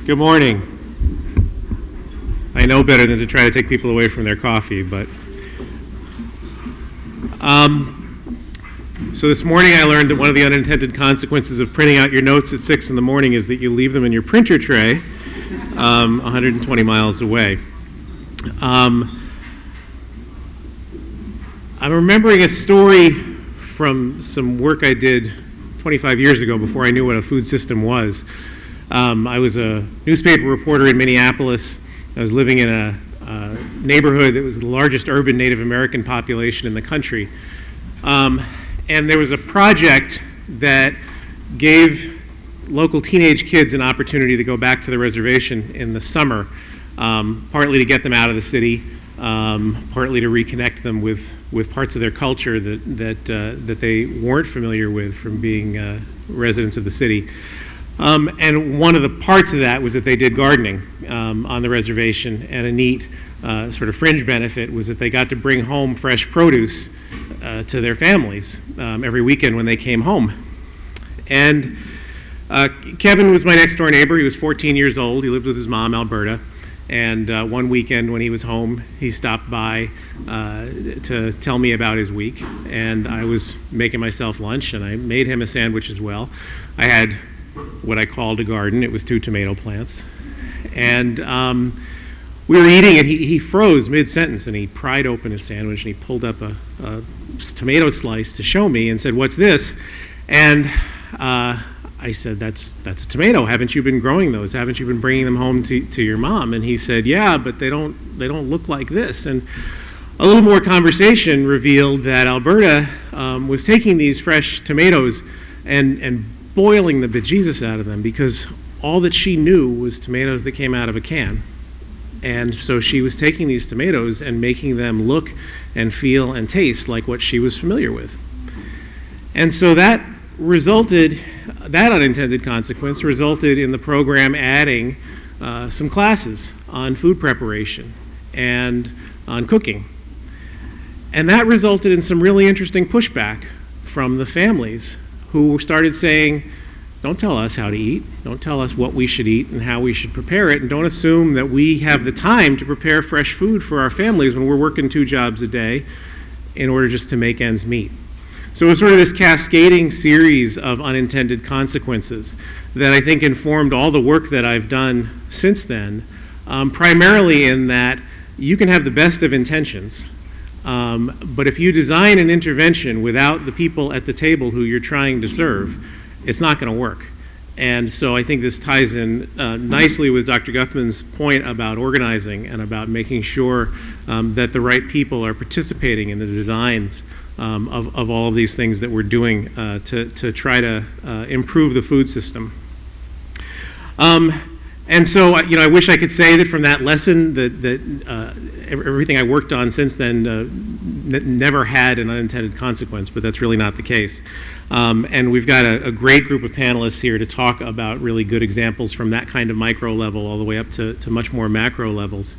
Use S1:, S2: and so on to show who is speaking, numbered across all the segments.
S1: Good morning. I know better than to try to take people away from their coffee, but so this morning I learned that one of the unintended consequences of printing out your notes at 6 in the morning is that you leave them in your printer tray 120 miles away. I'm remembering a story from some work I did 25 years ago before I knew what a food system was. I was a newspaper reporter in Minneapolis. I was living in a neighborhood that was the largest urban Native American population in the country. And there was a project that gave local teenage kids an opportunity to go back to the reservation in the summer, partly to get them out of the city, partly to reconnect them with parts of their culture that they weren't familiar with from being residents of the city. And one of the parts of that was that they did gardening on the reservation, and a neat sort of fringe benefit was that they got to bring home fresh produce to their families every weekend when they came home. And Kevin was my next door neighbor. He was 14 years old. He lived with his mom, Alberta. And one weekend when he was home, he stopped by to tell me about his week. And I was making myself lunch, and I made him a sandwich as well. I had what I called a garden. It was 2 tomato plants. And we were eating, and he froze mid-sentence, and he pried open his sandwich, and he pulled up a tomato slice to show me and said, "What's this?" And I said, that's a tomato. Haven't you been growing those? Haven't you been bringing them home to your mom? And he said, "Yeah, but they don't look like this." And a little more conversation revealed that Alberta was taking these fresh tomatoes and boiling the bejesus out of them, because all that she knew was tomatoes that came out of a can. And so she was taking these tomatoes and making them look and feel and taste like what she was familiar with. And so that unintended consequence resulted in the program adding some classes on food preparation and on cooking. And that resulted in some really interesting pushback from the families, who started saying, "Don't tell us how to eat. Don't tell us what we should eat and how we should prepare it, and don't assume that we have the time to prepare fresh food for our families when we're working 2 jobs a day in order just to make ends meet." So it was sort of this cascading series of unintended consequences that I think informed all the work that I've done since then, primarily in that you can have the best of intentions, but if you design an intervention without the people at the table who you're trying to serve, it's not going to work. And so I think this ties in nicely with Dr. Guthman's point about organizing and about making sure that the right people are participating in the designs of all of these things that we're doing to try to improve the food system. And so, I wish I could say that from that lesson that everything I worked on since then never had an unintended consequence, but that's really not the case. And we've got a great group of panelists here to talk about really good examples from that kind of micro level all the way up to much more macro levels.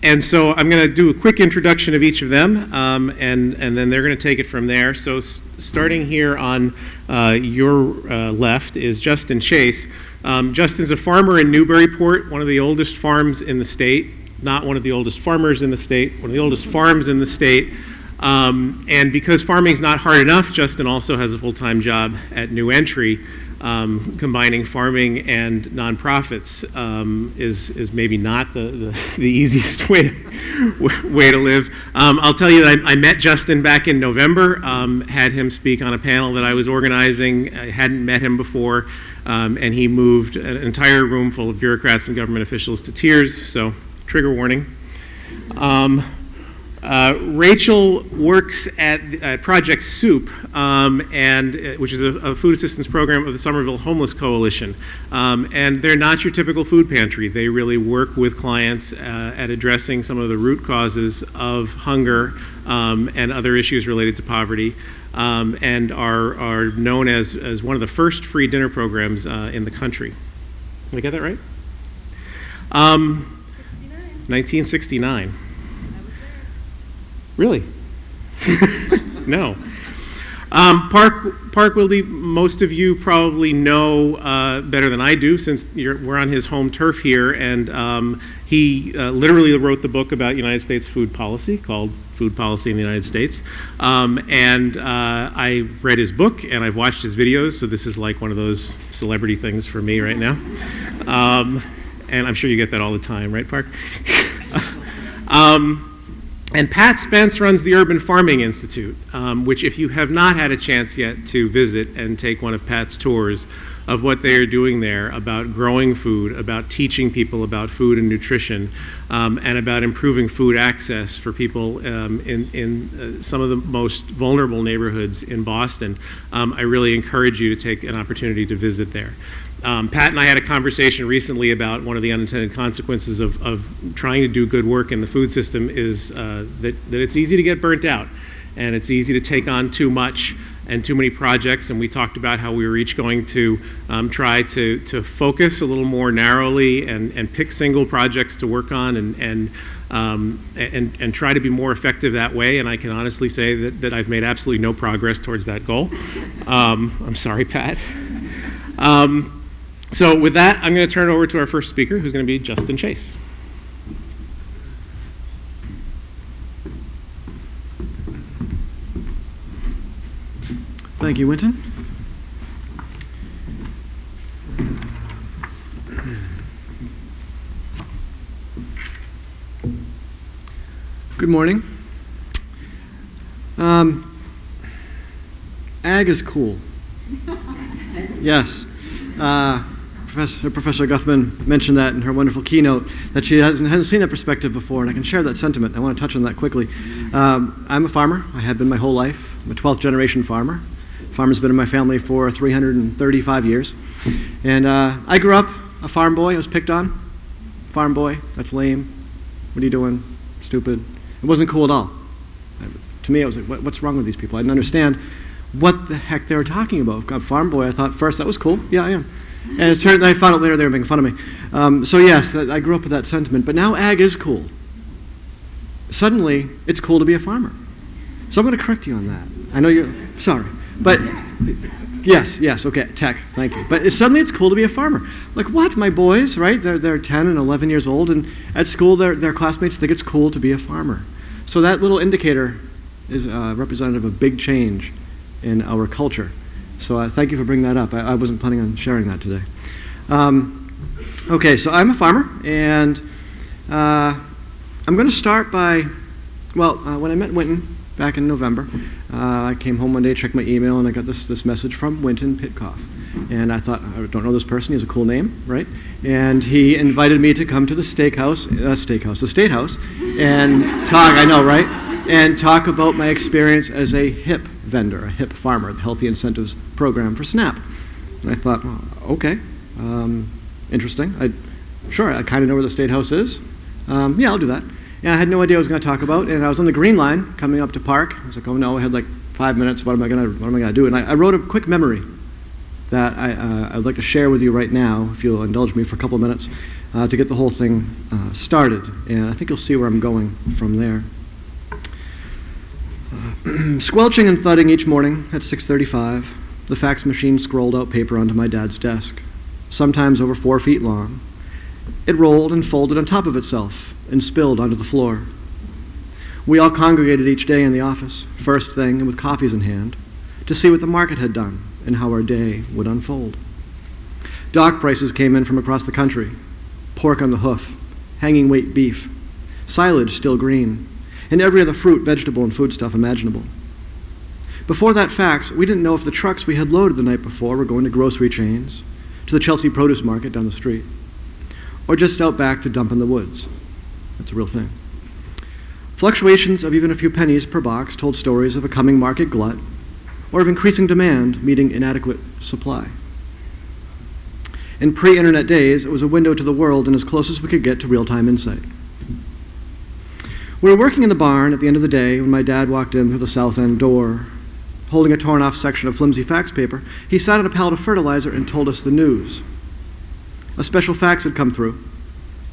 S1: And so I'm going to do a quick introduction of each of them, and then they're going to take it from there. So starting here on your left is Justin Chase. Justin's a farmer in Newburyport, one of the oldest farms in the state, not one of the oldest farmers in the state, one of the oldest farms in the state. And because farming's not hard enough, Justin also has a full-time job at New Entry. Combining farming and nonprofits is maybe not the easiest way to live. I'll tell you that I met Justin back in November, had him speak on a panel that I was organizing. I hadn't met him before, and he moved an entire room full of bureaucrats and government officials to tears, so trigger warning. Rachel works at Project Soup, which is a food assistance program of the Somerville Homeless Coalition. And they're not your typical food pantry. They really work with clients at addressing some of the root causes of hunger and other issues related to poverty, and are known as one of the first free dinner programs in the country. Did I get that right? 1969. Really? No. Park Wilde, most of you probably know better than I do, since we're on his home turf here, and he literally wrote the book about United States food policy called Food Policy in the United States. I've read his book and I've watched his videos, so this is like one of those celebrity things for me right now. And I'm sure you get that all the time, right, Park? And Pat Spence runs the Urban Farming Institute, which if you have not had a chance yet to visit and take one of Pat's tours of what they are doing there about growing food, about teaching people about food and nutrition, and about improving food access for people in some of the most vulnerable neighborhoods in Boston, I really encourage you to take an opportunity to visit there. Pat and I had a conversation recently about one of the unintended consequences of trying to do good work in the food system is that it's easy to get burnt out, and it's easy to take on too much and too many projects, and we talked about how we were each going to try to focus a little more narrowly and pick single projects to work on and try to be more effective that way, and I can honestly say that I've made absolutely no progress towards that goal. I'm sorry, Pat. So with that, I'm going to turn it over to our first speaker, who's going to be Justin Chase.
S2: Thank you, Winton. Good morning. Ag is cool. Yes. Professor Guthman mentioned that in her wonderful keynote, that she hasn't seen that perspective before, and I can share that sentiment. I want to touch on that quickly. I'm a farmer. I have been my whole life. I'm a 12th generation farmer. Farmer's been in my family for 335 years. And I grew up a farm boy. I was picked on. Farm boy, that's lame. What are you doing? Stupid. It wasn't cool at all. To me, I was like, what's wrong with these people? I didn't understand what the heck they were talking about. Farm boy, I thought first that was cool. Yeah, I am. And it turned, I found out later they were making fun of me. So yes, I grew up with that sentiment. But now ag is cool. Suddenly, it's cool to be a farmer. So I'm going to correct you on that. I know you're sorry. But yes, okay, tech, thank you. But suddenly it's cool to be a farmer. Like what? My boys, right? They're 10 and 11 years old, and at school their classmates think it's cool to be a farmer. So that little indicator is representative of a big change in our culture. So thank you for bringing that up. I wasn't planning on sharing that today. Okay, so I'm a farmer, and I'm going to start by, when I met Winton back in November, I came home one day, checked my email, and I got this message from Winton Pitcoff. And I thought, I don't know this person, he has a cool name, right? And he invited me to come to the State House, and talk, I know, right? And talk about my experience as a HIP vendor, a HIP farmer, the Healthy Incentives Program for SNAP. And I thought, okay, interesting. I kind of know where the State House is. Yeah, I'll do that. And I had no idea what I was going to talk about, and I was on the Green Line coming up to Park. I was like, oh no, I had like 5 minutes. What am I going to do? And I wrote a quick memory that I'd like to share with you right now, if you'll indulge me for a couple of minutes, to get the whole thing started. And I think you'll see where I'm going from there. Squelching and thudding each morning at 6:35, the fax machine scrolled out paper onto my dad's desk, sometimes over 4 feet long. It rolled and folded on top of itself and spilled onto the floor. We all congregated each day in the office, first thing and with coffees in hand, to see what the market had done and how our day would unfold. Dock prices came in from across the country, pork on the hoof, hanging weight beef, silage still green, and every other fruit, vegetable, and foodstuff imaginable. Before that fax, we didn't know if the trucks we had loaded the night before were going to grocery chains, to the Chelsea produce market down the street, or just out back to dump in the woods. That's a real thing. Fluctuations of even a few pennies per box told stories of a coming market glut, or of increasing demand meeting inadequate supply. In pre-internet days, it was a window to the world and as close as we could get to real-time insight. We were working in the barn at the end of the day when my dad walked in through the south end door. Holding a torn-off section of flimsy fax paper, he sat on a pallet of fertilizer and told us the news. A special fax had come through.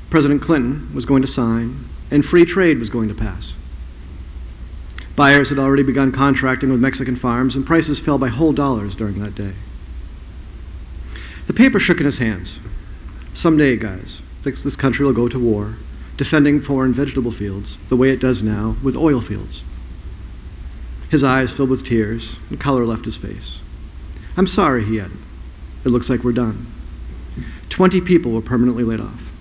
S2: President Clinton was going to sign, and free trade was going to pass. Buyers had already begun contracting with Mexican farms, and prices fell by whole dollars during that day. The paper shook in his hands. Someday, guys, this country will go to war, defending foreign vegetable fields the way it does now with oil fields. His eyes filled with tears, and color left his face. I'm sorry, he added. It looks like we're done. 20 people were permanently laid off.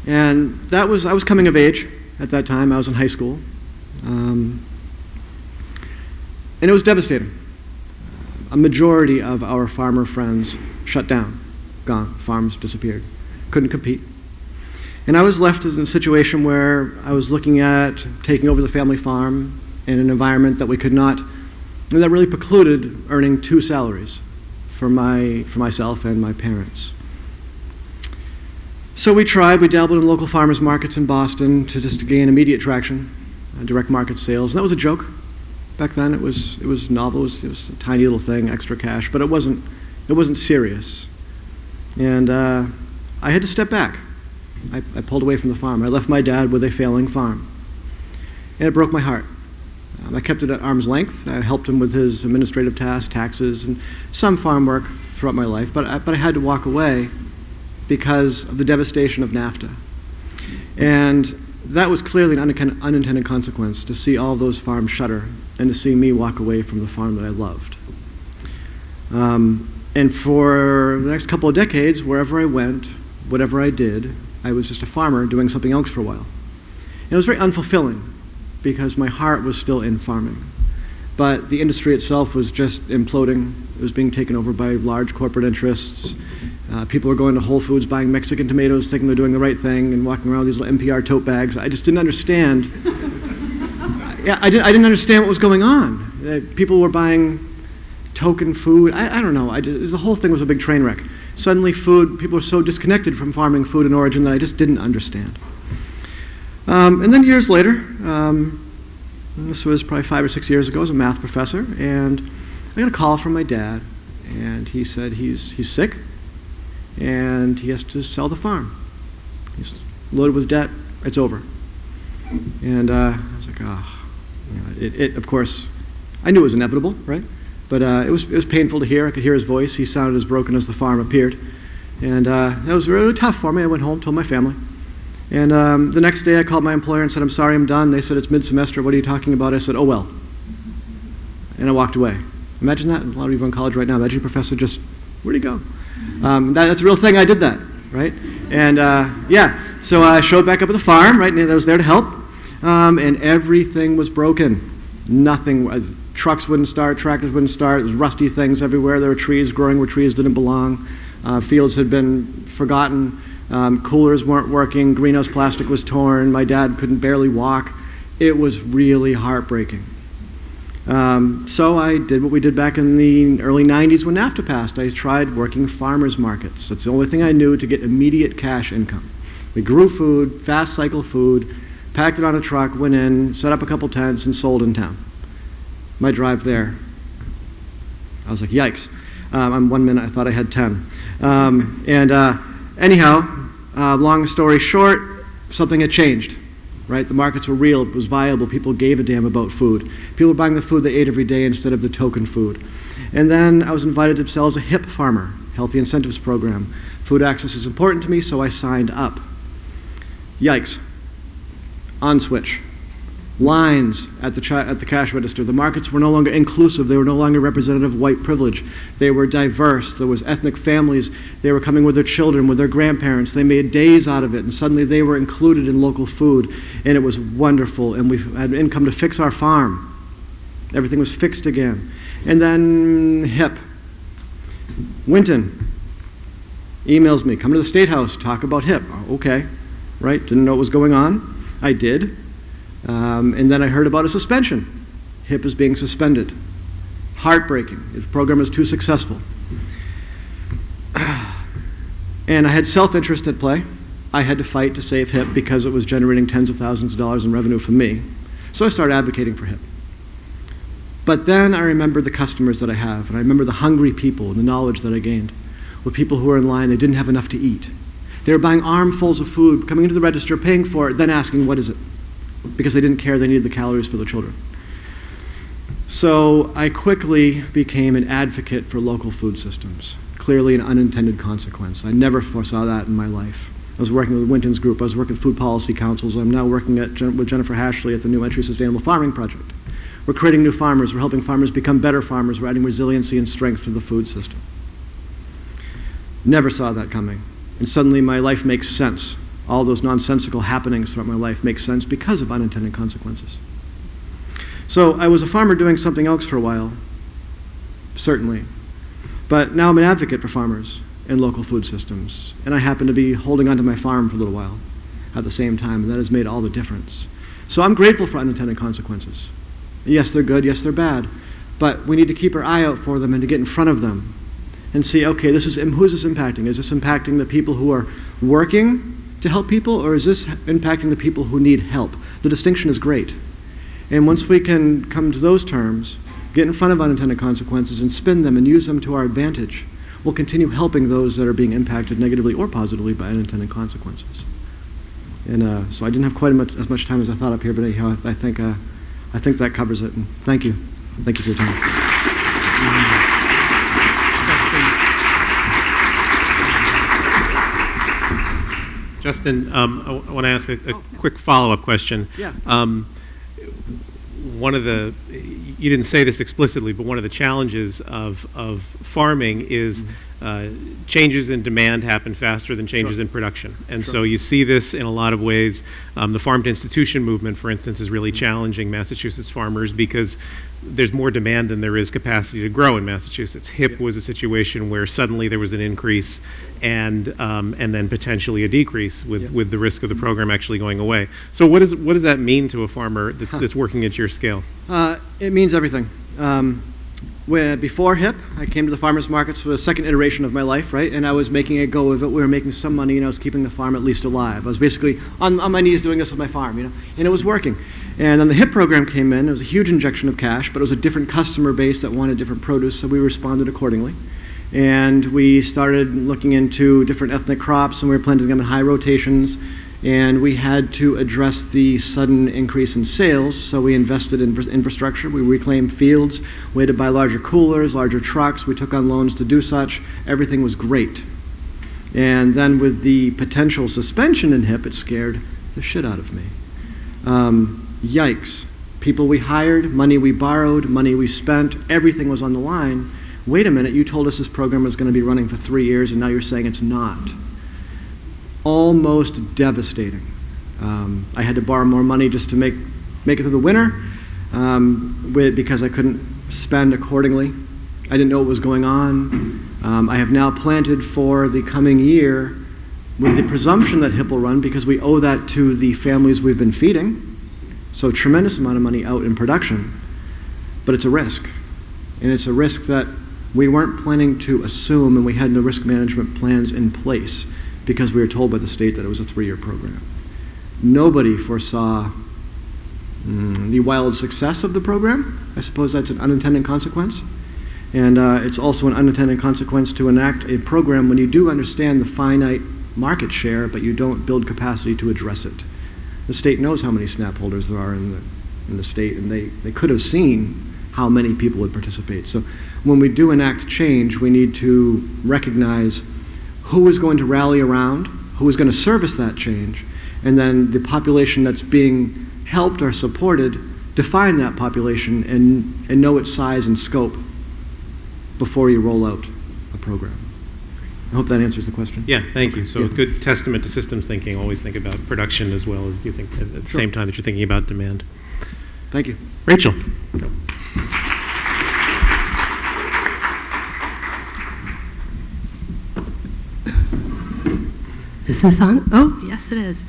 S2: And I was coming of age at that time. I was in high school. And it was devastating. A majority of our farmer friends shut down, gone, farms disappeared, couldn't compete. And I was left in a situation where I was looking at taking over the family farm in an environment that we could not, that really precluded earning 2 salaries for myself and my parents. So we dabbled in local farmers markets in Boston to gain immediate traction, direct market sales. And that was a joke. Back then it was novel, it was a tiny little thing, extra cash, but it wasn't serious. And I had to step back. I pulled away from the farm. I left my dad with a failing farm. And it broke my heart. I kept it at arm's length. I helped him with his administrative tasks, taxes, and some farm work throughout my life, but I had to walk away because of the devastation of NAFTA. And that was clearly an unintended consequence, to see all those farms shutter and to see me walk away from the farm that I loved. And for the next couple of decades, wherever I went, whatever I did, I was just a farmer doing something else for a while. And it was very unfulfilling because my heart was still in farming. But the industry itself was just imploding. It was being taken over by large corporate interests. People were going to Whole Foods buying Mexican tomatoes, thinking they're doing the right thing, and walking around with these little NPR tote bags. I just didn't understand. I didn't understand what was going on. People were buying token food. I don't know. The whole thing was a big train wreck. Suddenly people were so disconnected from farming food and origin that I just didn't understand. And then years later, this was probably 5 or 6 years ago, I was a math professor, and I got a call from my dad, and he said he's sick, and he has to sell the farm. He's loaded with debt. It's over. And I was like, oh. Of course, I knew it was inevitable, right? But it was painful to hear. I could hear his voice. He sounded as broken as the farm appeared. And that was really tough for me. I went home, told my family. And the next day I called my employer and said, I'm sorry, I'm done. They said, it's mid-semester. What are you talking about? I said, oh, well. And I walked away. Imagine that. A lot of you are in college right now. Imagine your professor just, where'd he go? That's a real thing. I did that, right? And yeah, so I showed back up at the farm, right? And I was there to help. And everything was broken. Nothing. Trucks wouldn't start. Tractors wouldn't start. There was rusty things everywhere. There were trees growing where trees didn't belong. Fields had been forgotten. Coolers weren't working. Greenhouse plastic was torn. My dad couldn't barely walk. It was really heartbreaking. So I did what we did back in the early 90s when NAFTA passed. I tried working farmers markets. That's the only thing I knew to get immediate cash income. We grew food, fast cycle food, packed it on a truck, went in, set up a couple tents, and sold in town. My drive there, I was like, yikes. On 1 minute, I thought I had 10. Anyhow, long story short, something had changed. Right? The markets were real, it was viable, people gave a damn about food. People were buying the food they ate every day instead of the token food. And then I was invited to sell as a HIP farmer, Healthy Incentives Program. Food access is important to me, so I signed up. Yikes. On switch. Lines at the cash register. The markets were no longer inclusive. They were no longer representative of white privilege. They were diverse. There was ethnic families. They were coming with their children, with their grandparents. They made days out of it, and suddenly they were included in local food, and it was wonderful, and we had income to fix our farm. Everything was fixed again. And then HIP. Winton emails me, come to the State House, talk about HIP. Oh, okay, right, didn't know what was going on. I did. And then I heard about a suspension. HIP is being suspended. Heartbreaking. The program is too successful. And I had self-interest at play. I had to fight to save HIP because it was generating tens of thousands of dollars in revenue for me. So I started advocating for HIP. But then I remembered the customers that I have, and I remember the hungry people and the knowledge that I gained. With people who were in line, they didn't have enough to eat. They were buying armfuls of food, coming into the register, paying for it, then asking, what is it? because they didn't care they needed the calories for the children. So I quickly became an advocate for local food systems, clearly an unintended consequence. I never foresaw that in my life. I was working with Winton's group. I was working with food policy councils. I'm now working with Jennifer Hashley at the New Entry Sustainable Farming Project. We're creating new farmers. We're helping farmers become better farmers. We're adding resiliency and strength to the food system. Never saw that coming. And suddenly my life makes sense. All those nonsensical happenings throughout my life make sense because of unintended consequences. So I was a farmer doing something else for a while, certainly. But now I'm an advocate for farmers and local food systems. And I happen to be holding onto my farm for a little while at the same time, and that has made all the difference. So I'm grateful for unintended consequences. Yes, they're good, yes, they're bad. But we need to keep our eye out for them and to get in front of them and see, okay, who is this impacting? Is this impacting the people who are working to help people, or is this impacting the people who need help? The distinction is great. And once we can come to those terms, get in front of unintended consequences and spin them and use them to our advantage, we'll continue helping those that are being impacted negatively or positively by unintended consequences. And so I didn't have quite as much time as I thought up here, but anyhow, I think that covers it. And thank you. Thank you for your time.
S1: Justin, I want to ask a quick follow-up question.
S2: Yeah.
S1: You didn't say this explicitly, but one of the challenges of farming is changes in demand happen faster than changes in production. And so you see this in a lot of ways. The farm to institution movement, for instance, is really challenging Massachusetts farmers because there's more demand than there is capacity to grow in Massachusetts. HIP was a situation where suddenly there was an increase and then potentially a decrease with the risk of the program actually going away. So what does that mean to a farmer that's working at your scale?
S2: It means everything. Before HIP, I came to the farmers markets for the second iteration of my life, right? And I was making a go of it. We were making some money, and I was keeping the farm at least alive. I was basically on my knees doing this with my farm, and it was working. And then the HIP program came in. It was a huge injection of cash, but it was a different customer base that wanted different produce, so we responded accordingly. And we started looking into different ethnic crops, and we were planting them in high rotations. And we had to address the sudden increase in sales, so we invested in infrastructure. We reclaimed fields. We had to buy larger coolers, larger trucks. We took on loans to do such. Everything was great. And then with the potential suspension in HIP, it scared the shit out of me. Yikes. People we hired, money we borrowed, money we spent, everything was on the line. Wait a minute, you told us this program was going to be running for 3 years, and now you're saying it's not. Almost devastating. I had to borrow more money just to make it through the winter because I couldn't spend accordingly. I didn't know what was going on. I have now planted for the coming year with the presumption that HIP will run because we owe that to the families we've been feeding. So tremendous amount of money out in production, but it's a risk. And it's a risk that we weren't planning to assume, and we had no risk management plans in place because we were told by the state that it was a 3-year program. Nobody foresaw the wild success of the program. I suppose that's an unintended consequence. And it's also an unintended consequence to enact a program when you do understand the finite market share, but you don't build capacity to address it. The state knows how many SNAP holders there are in the state, and they could have seen how many people would participate. So when we do enact change, we need to recognize who is going to rally around, who is going to service that change, and then the population that's being helped or supported, define that population and know its size and scope before you roll out a program. I hope that answers the question.
S1: Yeah, thank you. So a good testament to systems thinking. Always think about production as well as you think at the same time that you're thinking about demand.
S2: Thank you.
S1: Rachel.
S3: Is this on? Oh, yes it is.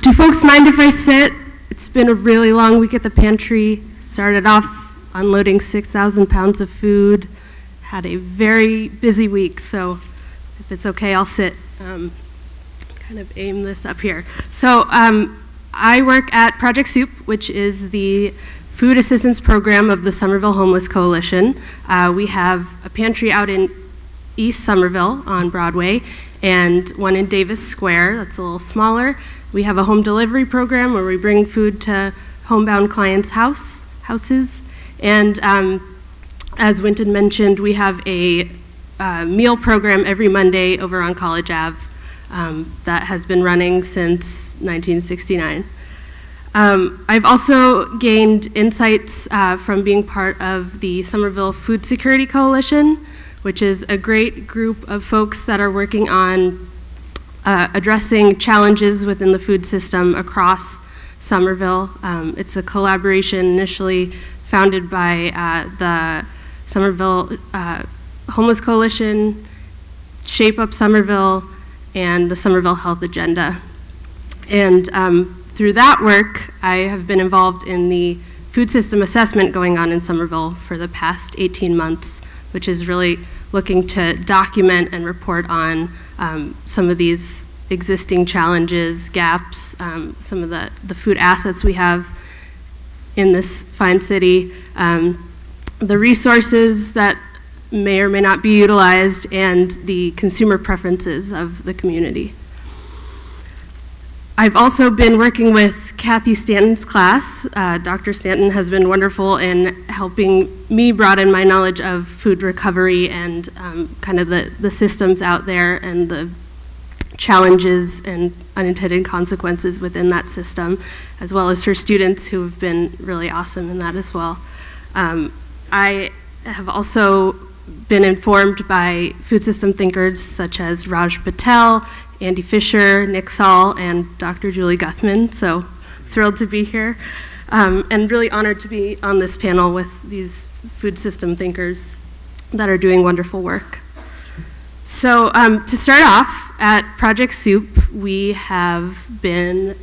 S3: Do folks mind if I sit? It's been a really long week at the pantry. Started off unloading 6,000 pounds of food. Had a very busy week, so if it's okay, I'll sit. Kind of aim this up here. So I work at Project Soup, which is the food assistance program of the Somerville Homeless Coalition. We have a pantry out in East Somerville on Broadway, and one in Davis Square, that's a little smaller. We have a home delivery program where we bring food to homebound clients' houses. And as Winton mentioned, we have a meal program every Monday over on College Ave that has been running since 1969. I've also gained insights from being part of the Somerville Food Security Coalition, which is a great group of folks that are working on addressing challenges within the food system across Somerville. It's a collaboration initially founded by the Somerville Homeless Coalition, Shape Up Somerville, and the Somerville Health Agenda. And through that work, I have been involved in the food system assessment going on in Somerville for the past 18 months, which is really looking to document and report on some of these existing challenges, gaps, some of the food assets we have in this fine city, the resources that may or may not be utilized, and the consumer preferences of the community. I've also been working with Kathy Stanton's class. Dr. Stanton has been wonderful in helping me broaden my knowledge of food recovery and kind of the systems out there and the challenges and unintended consequences within that system, as well as her students who have been really awesome in that as well. I have also been informed by food system thinkers such as Raj Patel, Andy Fisher, Nick Saul, and Dr. Julie Guthman, so thrilled to be here, and really honored to be on this panel with these food system thinkers that are doing wonderful work. So to start off, at Project Soup, we have been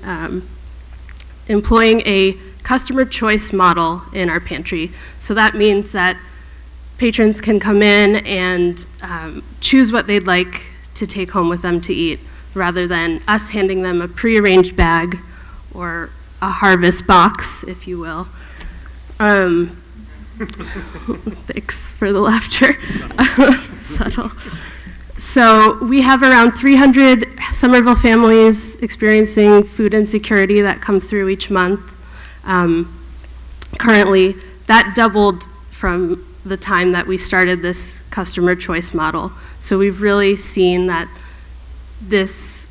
S3: employing a customer choice model in our pantry. So that means that patrons can come in and choose what they'd like to take home with them to eat, rather than us handing them a prearranged bag or a harvest box, if you will. Thanks for the laughter. Subtle. So we have around 300 Somerville families experiencing food insecurity that come through each month. Currently, that doubled from the time that we started this customer choice model. So we've really seen that this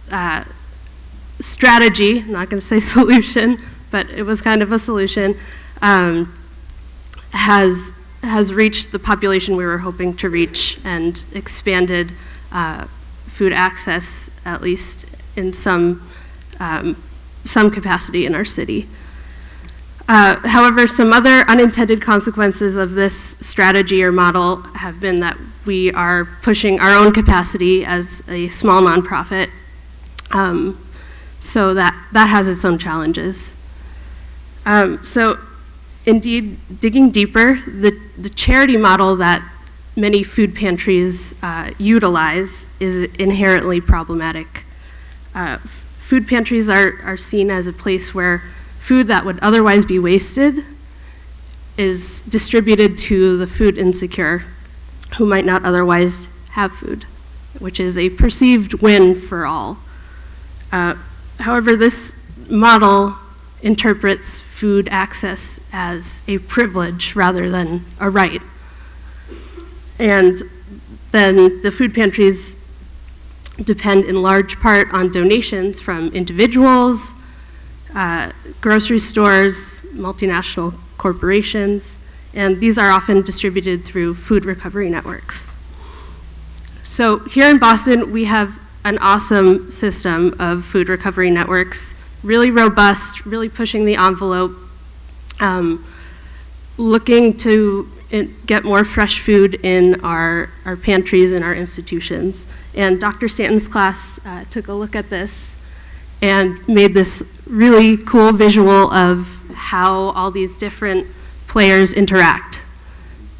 S3: strategy, I'm not going to say solution, but it was kind of a solution, has reached the population we were hoping to reach and expanded food access, at least in some capacity in our city. However, some other unintended consequences of this strategy or model have been that we are pushing our own capacity as a small nonprofit, so that has its own challenges. So indeed, digging deeper, the charity model that many food pantries utilize is inherently problematic. Food pantries are seen as a place where food that would otherwise be wasted is distributed to the food insecure who might not otherwise have food, which is a perceived win for all. However, this model interprets food access as a privilege rather than a right. And then the food pantries depend in large part on donations from individuals, grocery stores, multinational corporations, and these are often distributed through food recovery networks. So here in Boston, we have an awesome system of food recovery networks, really robust, really pushing the envelope, looking to get more fresh food in our pantries and our institutions. And Dr. Stanton's class took a look at this and made this really cool visual of how all these different players interact.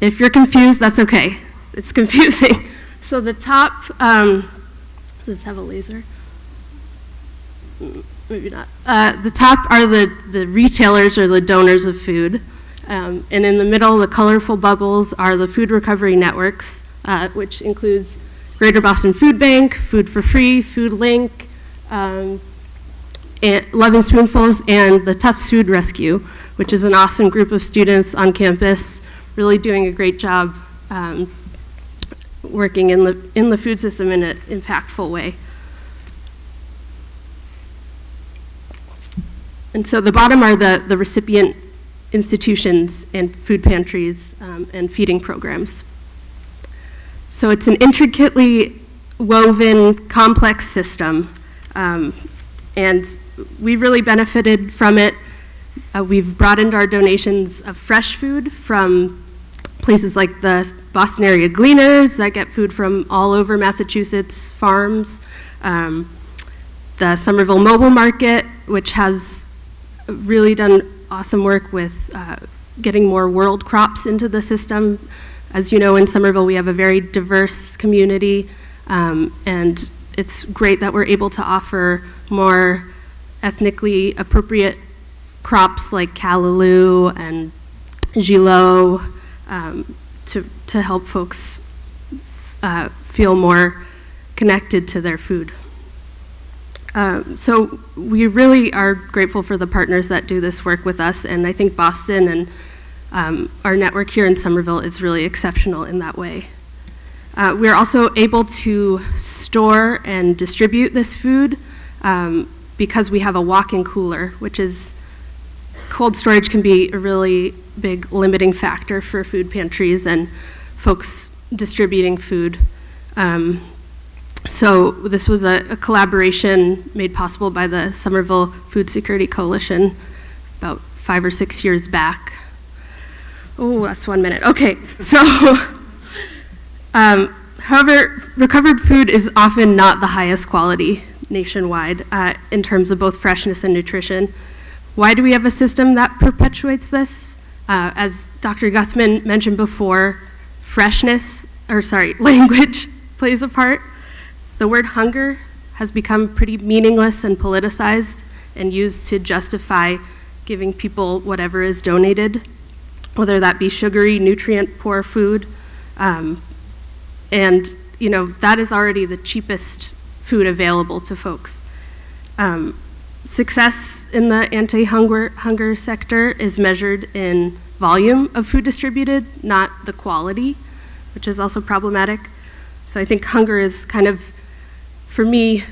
S3: If you're confused, that's okay. It's confusing. So the top, does this have a laser? Maybe not. The top are the retailers or the donors of food. And in the middle, the colorful bubbles are the food recovery networks, which includes Greater Boston Food Bank, Food for Free, Food Link, and Loving Spoonfuls, and the Tufts Food Rescue, which is an awesome group of students on campus, really doing a great job working in the food system in an impactful way. And so the bottom are the recipient institutions and food pantries and feeding programs. So it's an intricately woven, complex system, and we really benefited from it. We've broadened our donations of fresh food from places like the Boston area Gleaners that get food from all over Massachusetts farms, the Somerville Mobile Market, which has really done awesome work with getting more world crops into the system. As you know, in Somerville, we have a very diverse community, and it's great that we're able to offer more ethnically appropriate crops like callaloo and gilot to help folks feel more connected to their food. So we really are grateful for the partners that do this work with us, and I think Boston and our network here in Somerville is really exceptional in that way. We're also able to store and distribute this food because we have a walk-in cooler, which is, cold storage can be a really big limiting factor for food pantries and folks distributing food. So this was a collaboration made possible by the Somerville Food Security Coalition about 5 or 6 years back. Oh, that's 1 minute. Okay, so however, recovered food is often not the highest quality nationwide in terms of both freshness and nutrition. Why do we have a system that perpetuates this? As Dr. Guthman mentioned before, language plays a part. The word hunger has become pretty meaningless and politicized and used to justify giving people whatever is donated, whether that be sugary, nutrient-poor food. And you know, that is already the cheapest food available to folks. Success in the anti-hunger sector is measured in volume of food distributed, not the quality, which is also problematic. So I think hunger is kind of, for me,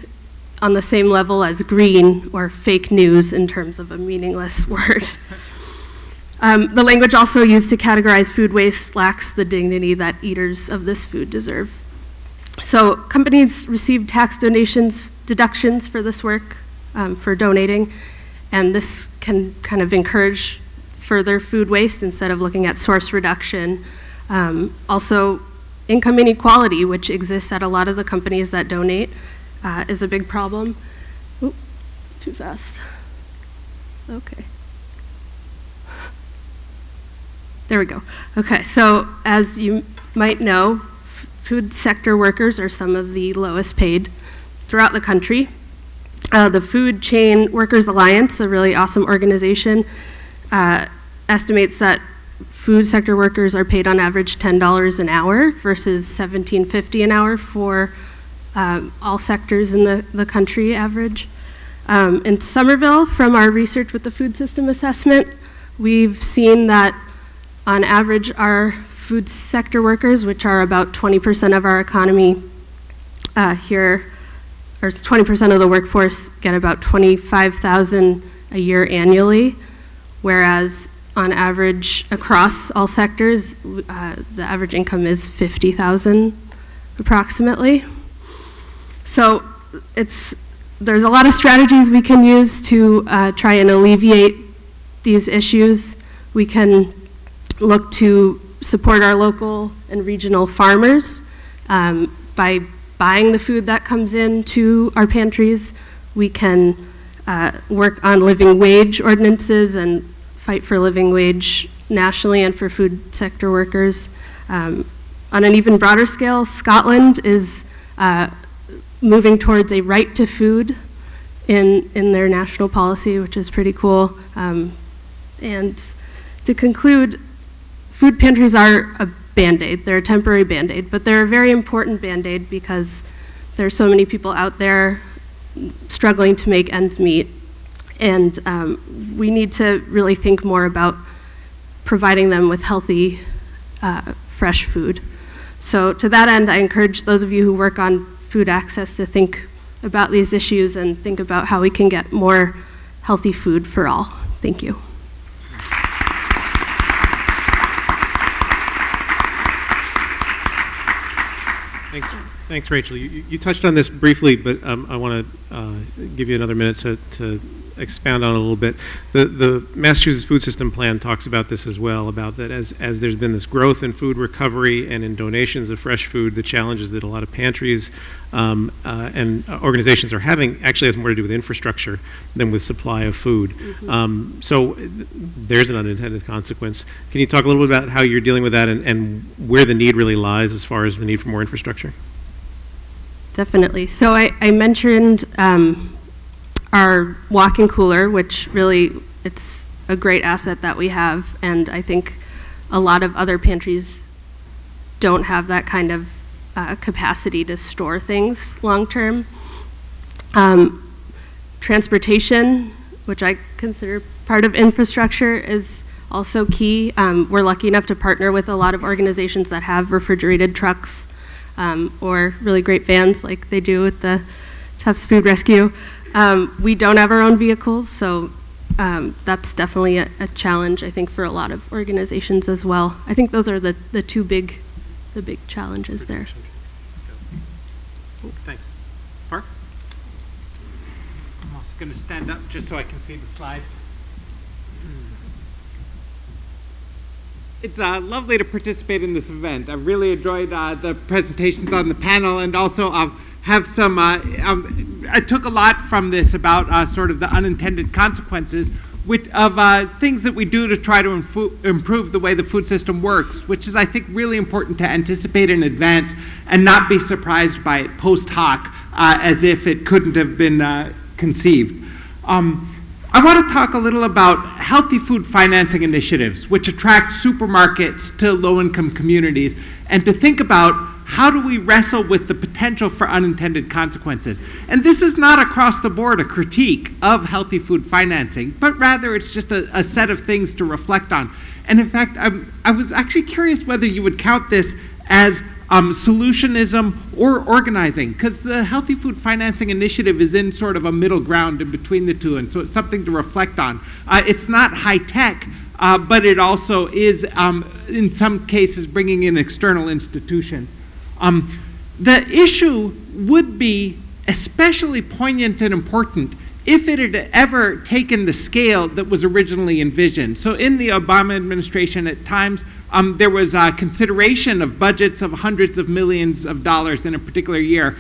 S3: on the same level as green or fake news in terms of a meaningless word. The language also used to categorize food waste lacks the dignity that eaters of this food deserve. So companies receive tax deductions for this work, for donating, and this can kind of encourage further food waste instead of looking at source reduction. Also, income inequality, which exists at a lot of the companies that donate, is a big problem. Oop, too fast. Okay. There we go. Okay, so as you might know, food sector workers are some of the lowest paid throughout the country. The Food Chain Workers Alliance, a really awesome organization, estimates that food sector workers are paid on average $10 an hour versus $17.50 an hour for all sectors in the country average. In Somerville, from our research with the food system assessment, we've seen that on average our food sector workers, which are about 20% of our economy here, or 20% of the workforce, get about $25,000 a year annually, whereas on average across all sectors, the average income is $50,000 approximately. So there's a lot of strategies we can use to try and alleviate these issues. We can look to support our local and regional farmers by buying the food that comes in to our pantries. We can work on living wage ordinances and fight for living wage nationally and for food sector workers. On an even broader scale, Scotland is moving towards a right to food in their national policy, which is pretty cool. And to conclude, food pantries are a Band-Aid. They're a temporary Band-Aid, but they're a very important Band-Aid because there are so many people out there struggling to make ends meet. And we need to really think more about providing them with healthy, fresh food. So to that end, I encourage those of you who work on food access to think about these issues and think about how we can get more healthy food for all. Thank you.
S1: Thanks, Rachel. You touched on this briefly, but I want to give you another minute to expound on it a little bit. The Massachusetts Food System Plan talks about this as well, about that as there's been this growth in food recovery and in donations of fresh food, the challenges that a lot of pantries and organizations are having actually has more to do with infrastructure than with supply of food. Mm-hmm. So there's an unintended consequence. Can you talk a little bit about how you're dealing with that and where the need really lies as far as the need for more infrastructure?
S3: Definitely. So I mentioned our walk-in cooler, which really, it's a great asset that we have, and I think a lot of other pantries don't have that kind of capacity to store things long-term. Transportation, which I consider part of infrastructure, is also key. We're lucky enough to partner with a lot of organizations that have refrigerated trucks or really great vans like they do with the Tufts Food Rescue. We don't have our own vehicles, so that's definitely a challenge, I think, for a lot of organizations as well. I think those are the big challenges there.
S1: Thanks. Mark?
S4: I'm also going to stand up just so I can see the slides. It's lovely to participate in this event. I really enjoyed the presentations on the panel, and also have some, I took a lot from this about sort of the unintended consequences of things that we do to try to improve the way the food system works, which is, I think, really important to anticipate in advance and not be surprised by it post hoc as if it couldn't have been conceived. I want to talk a little about healthy food financing initiatives, which attract supermarkets to low-income communities, and to think about how do we wrestle with the potential for unintended consequences. And this is not across the board a critique of healthy food financing, but rather it's just a set of things to reflect on. And in fact, I was actually curious whether you would count this as solutionism or organizing, because the Healthy Food Financing Initiative is in sort of a middle ground in between the two, and so it's something to reflect on. It's not high tech, but it also is, in some cases, bringing in external institutions. The issue would be especially poignant and important if it had ever taken the scale that was originally envisioned. So in the Obama administration, at times, there was consideration of budgets of hundreds of millions of dollars in a particular year,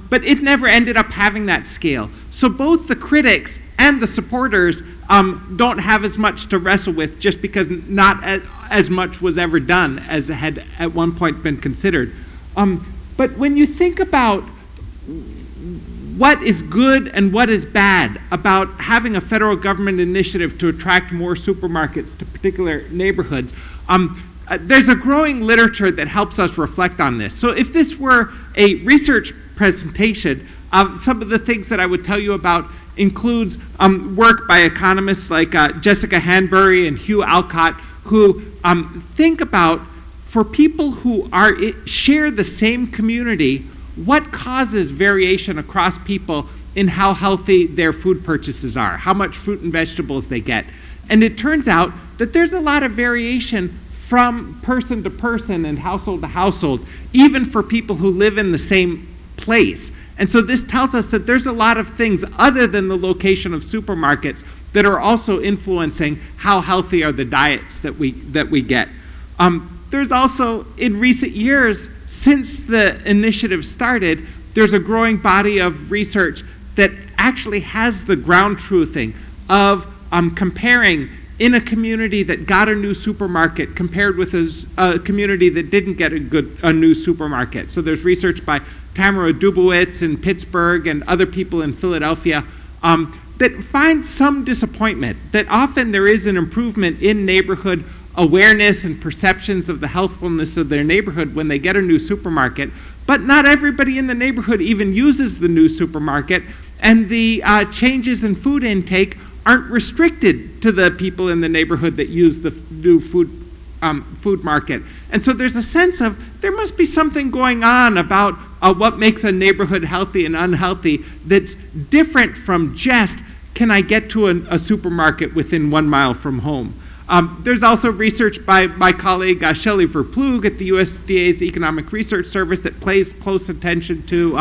S4: but it never ended up having that scale. So both the critics and the supporters don't have as much to wrestle with, just because not as much was ever done as had at one point been considered. But when you think about what is good and what is bad about having a federal government initiative to attract more supermarkets to particular neighborhoods, there's a growing literature that helps us reflect on this. So if this were a research presentation, some of the things that I would tell you about includes work by economists like Jessica Hanbury and Hugh Alcott, who think about, for people who share the same community, what causes variation across people in how healthy their food purchases are, how much fruit and vegetables they get. And it turns out that there's a lot of variation from person to person and household to household, even for people who live in the same place. And so this tells us that there's a lot of things other than the location of supermarkets that are also influencing how healthy are the diets that we get. There's also, in recent years, since the initiative started, there's a growing body of research that actually has the ground truthing of comparing in a community that got a new supermarket compared with a community that didn't get a new supermarket. So there's research by Tamara Dubowitz in Pittsburgh and other people in Philadelphia that find some disappointment, that often there is an improvement in neighborhood awareness and perceptions of the healthfulness of their neighborhood when they get a new supermarket, but not everybody in the neighborhood even uses the new supermarket, and the changes in food intake aren't restricted to the people in the neighborhood that use the new food market. And so there's a sense of there must be something going on about what makes a neighborhood healthy and unhealthy that's different from just, can I get to a supermarket within 1 mile from home? There's also research by my colleague Shelley Verploeg at the USDA's Economic Research Service that pays close attention to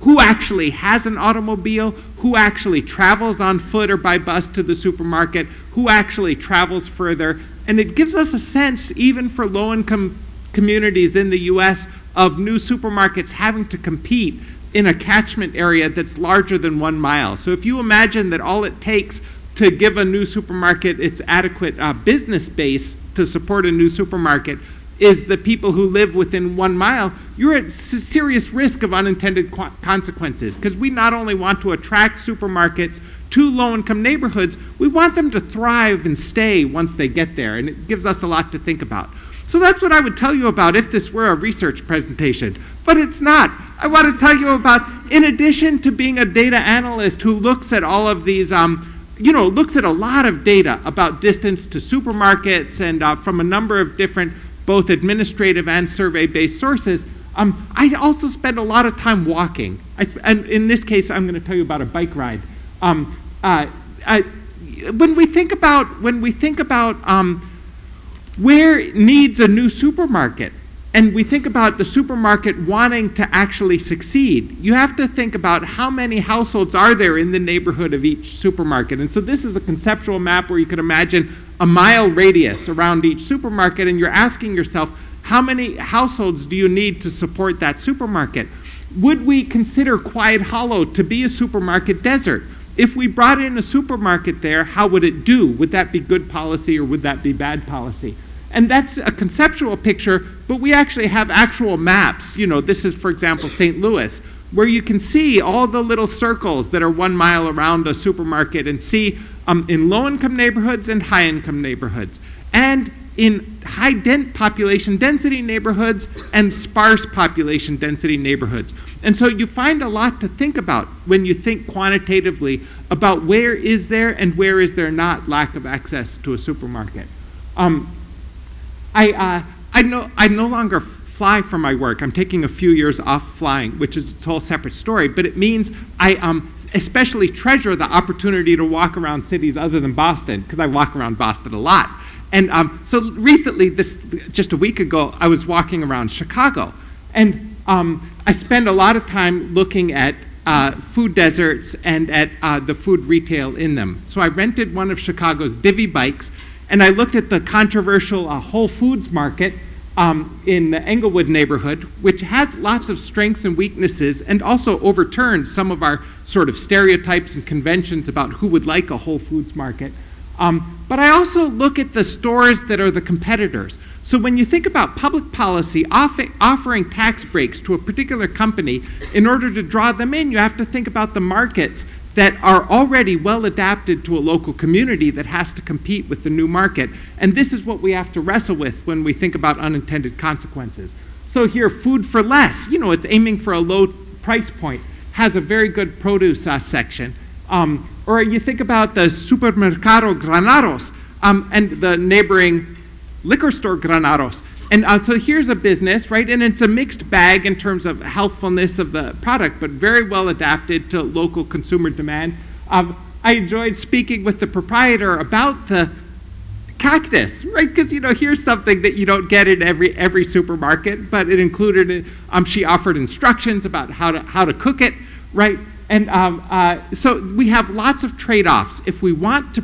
S4: who actually has an automobile, who actually travels on foot or by bus to the supermarket, who actually travels further. And it gives us a sense, even for low-income communities in the US, of new supermarkets having to compete in a catchment area that's larger than 1 mile. So if you imagine that all it takes to give a new supermarket its adequate business base to support a new supermarket is the people who live within 1 mile, you're at serious risk of unintended consequences, because we not only want to attract supermarkets to low-income neighborhoods, we want them to thrive and stay once they get there, and it gives us a lot to think about. So that's what I would tell you about if this were a research presentation, but it's not. I want to tell you about, in addition to being a data analyst who looks at all of these looks at a lot of data about distance to supermarkets and from a number of different both administrative and survey-based sources, I also spend a lot of time walking. And in this case, I'm going to tell you about a bike ride. When we think about where needs a new supermarket, and we think about the supermarket wanting to actually succeed, you have to think about how many households are there in the neighborhood of each supermarket. And so this is a conceptual map where you could imagine a mile radius around each supermarket, and you're asking yourself, how many households do you need to support that supermarket? Would we consider Quiet Hollow to be a supermarket desert? If we brought in a supermarket there, how would it do? Would that be good policy or would that be bad policy? And that's a conceptual picture, but we actually have actual maps. This is, for example, St. Louis, where you can see all the little circles that are 1 mile around a supermarket and see in low-income neighborhoods and high-income neighborhoods, and in high population density neighborhoods and sparse population density neighborhoods. And so you find a lot to think about when you think quantitatively about where is there and where is there not lack of access to a supermarket. I no longer fly for my work. I'm taking a few years off flying, which is a whole separate story, but it means I especially treasure the opportunity to walk around cities other than Boston, because I walk around Boston a lot. And so recently, just a week ago, I was walking around Chicago, and I spend a lot of time looking at food deserts and at the food retail in them. So I rented one of Chicago's divvy bikes, and I looked at the controversial Whole Foods market in the Englewood neighborhood, which has lots of strengths and weaknesses and also overturns some of our sort of stereotypes and conventions about who would like a Whole Foods market. But I also look at the stores that are the competitors. So when you think about public policy offering tax breaks to a particular company, in order to draw them in, you have to think about the markets that are already well adapted to a local community that has to compete with the new market. And this is what we have to wrestle with when we think about unintended consequences. So here, Food for Less, it's aiming for a low price point, has a very good produce section. Or you think about the Supermercado Granados and the neighboring liquor store Granados. And so here's a business, right? And it's a mixed bag in terms of healthfulness of the product, but very well adapted to local consumer demand. I enjoyed speaking with the proprietor about the cactus, right? Because here's something that you don't get in every supermarket, but it included. She offered instructions about how to cook it, right? And so we have lots of trade-offs. If we want to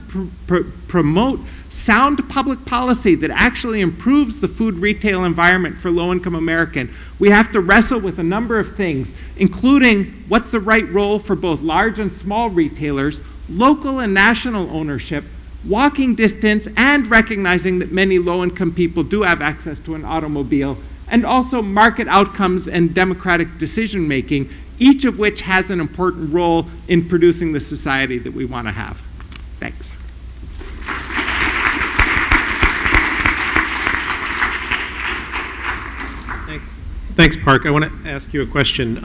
S4: promote sound public policy that actually improves the food retail environment for low-income American, we have to wrestle with a number of things, including what's the right role for both large and small retailers, local and national ownership, walking distance, and recognizing that many low-income people do have access to an automobile, and also market outcomes and democratic decision-making, each of which has an important role in producing the society that we want to have. Thanks.
S1: Thanks, Park. I want to ask you a question.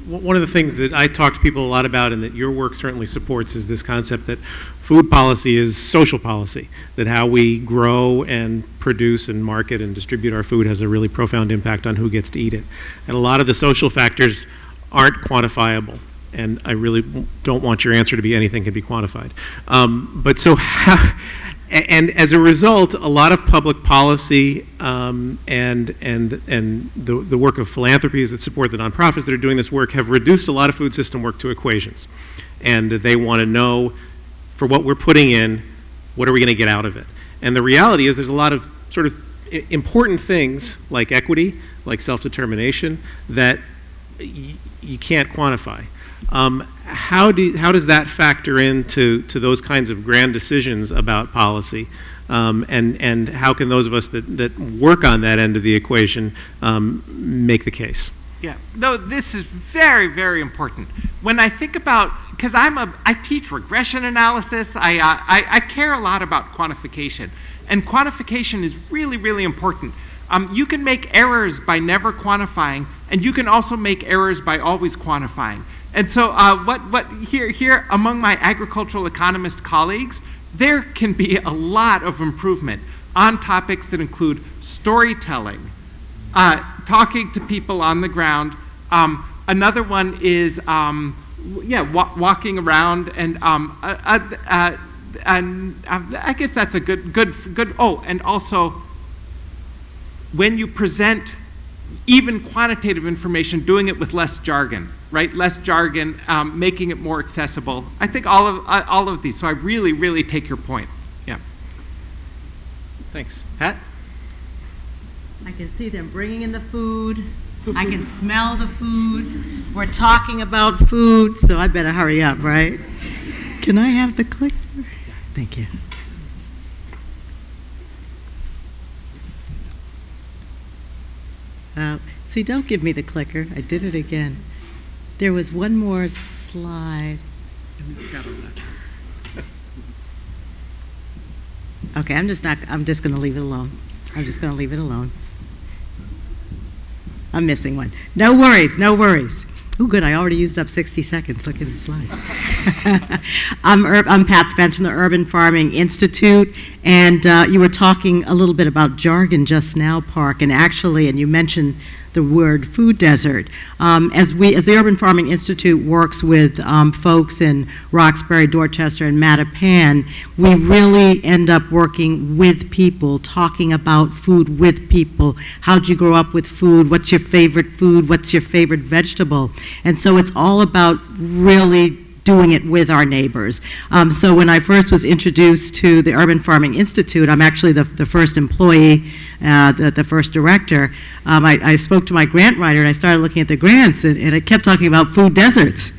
S1: One of the things that I talk to people a lot about and that your work certainly supports is this concept that food policy is social policy, that how we grow and produce and market and distribute our food has a really profound impact on who gets to eat it. And a lot of the social factors aren't quantifiable. And I really don't want your answer to be anything can be quantified. But so how, and as a result, a lot of public policy and the work of philanthropies that support the nonprofits that are doing this work have reduced a lot of food system work to equations. And they want to know, for what we're putting in, what are we going to get out of it? And the reality is there's a lot of sort of important things like equity, like self-determination, that you can't quantify. How does that factor into those kinds of grand decisions about policy? And how can those of us that work on that end of the equation make the case?
S4: Yeah, no, this is very, very important. When I think about, because I teach regression analysis, I care a lot about quantification. And quantification is really, really important. You can make errors by never quantifying, and you can also make errors by always quantifying. And so here among my agricultural economist colleagues, there can be a lot of improvement on topics that include storytelling, talking to people on the ground. Another one is, walking around, and I guess that's a good. Oh, and also, when you present even quantitative information, doing it with less jargon, right? Less jargon, making it more accessible. I think all of these. So I really, really take your point. Yeah.
S1: Thanks. Pat?
S5: I can see them bringing in the food. I can smell the food. We're talking about food, so I better hurry up, right? Can I have the clicker? Thank you. See, don't give me the clicker. I did it again. There was one more slide. Okay, I'm just going to leave it alone. I'm just going to leave it alone. I'm missing one. No worries, no worries. Oh, good, I already used up 60 seconds. Look at the slides. I'm Pat Spence from the Urban Farming Institute, and you were talking a little bit about jargon just now, Park, and actually, and you mentioned the word food desert. As the Urban Farming Institute works with folks in Roxbury, Dorchester, and Mattapan, we really end up working with people, talking about food with people. How'd you grow up with food? What's your favorite food? What's your favorite vegetable? And so it's all about really doing it with our neighbors. So when I first was introduced to the Urban Farming Institute, I'm actually the first employee, the first director. I spoke to my grant writer and I started looking at the grants, and it kept talking about food deserts.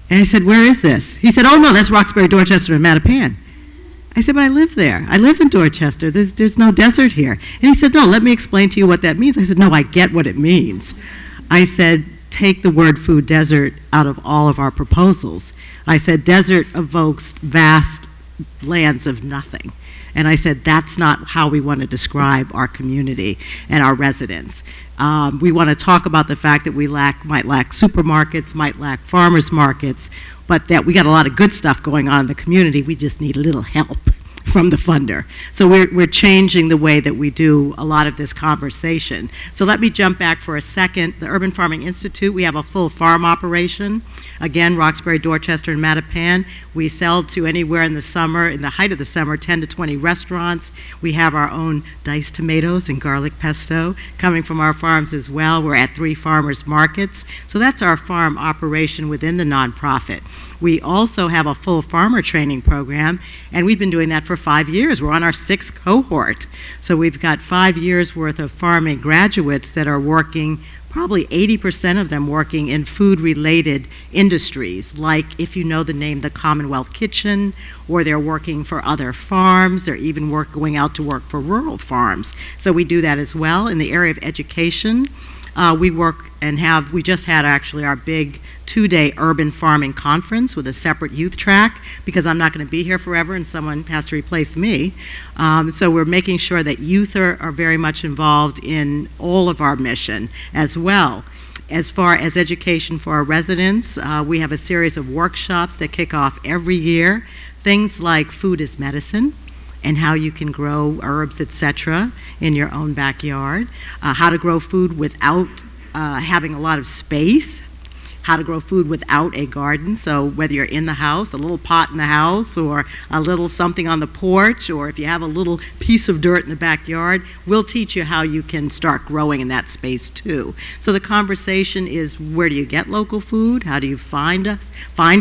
S5: And I said, where is this? He said, oh no, that's Roxbury, Dorchester, and Mattapan. I said, but I live there. I live in Dorchester. There's no desert here. And he said, no, let me explain to you what that means. I said, no, I get what it means. I said, take the word food desert out of all of our proposals. I said, desert evokes vast lands of nothing. And I said, that's not how we want to describe our community and our residents. We want to talk about the fact that we might lack supermarkets, might lack farmers markets, but that we got a lot of good stuff going on in the community. We just need a little help from the funder. So we're changing the way that we do a lot of this conversation. So let me jump back for a second. The Urban Farming Institute, we have a full farm operation. Again, Roxbury, Dorchester, and Mattapan. We sell to anywhere in the summer, in the height of the summer, 10 to 20 restaurants. We have our own diced tomatoes and garlic pesto coming from our farms as well. We're at 3 farmers markets. So that's our farm operation within the nonprofit. We also have a full farmer training program, and we've been doing that for 5 years. We're on our 6th cohort. So we've got 5 years worth of farming graduates that are working, probably 80% of them working in food-related industries, like, if you know the name, the Commonwealth Kitchen, or they're working for other farms, they're even going out to work for rural farms. So we do that as well. In the area of education, We work and we just had actually our big 2-day urban farming conference with a separate youth track, because I'm not going to be here forever and someone has to replace me. So we're making sure that youth are very much involved in all of our mission as well. As far as education for our residents, we have a series of workshops that kick off every year. Things like food is medicine, and how you can grow herbs, etc., in your own backyard. How to grow food without having a lot of space. How to grow food without a garden. So whether you're in the house, a little pot in the house, or a little something on the porch, or if you have a little piece of dirt in the backyard, we'll teach you how you can start growing in that space too. So the conversation is, where do you get local food? How do you find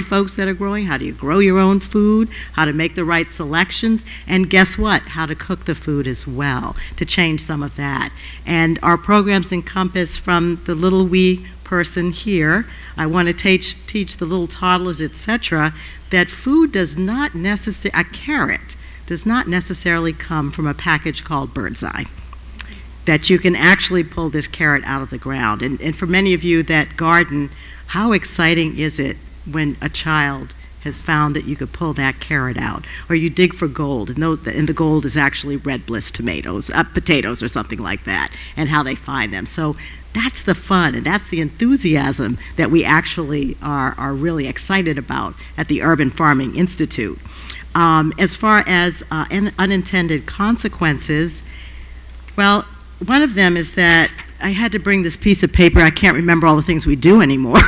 S5: folks that are growing? How do you grow your own food? How to make the right selections? And guess what? How to cook the food as well, to change some of that. And our programs encompass from the little wee person here. I want to teach the little toddlers, etc., that food does not necessarily, a carrot does not necessarily come from a package called Bird's Eye. That you can actually pull this carrot out of the ground. And for many of you that garden, how exciting is it when a child has found that you could pull that carrot out? Or you dig for gold, and the gold is actually red bliss potatoes or something like that, and how they find them. So that's the fun, and that's the enthusiasm that we actually are really excited about at the Urban Farming Institute. As far as unintended consequences, well, one of them is that I had to bring this piece of paper. I can't remember all the things we do anymore.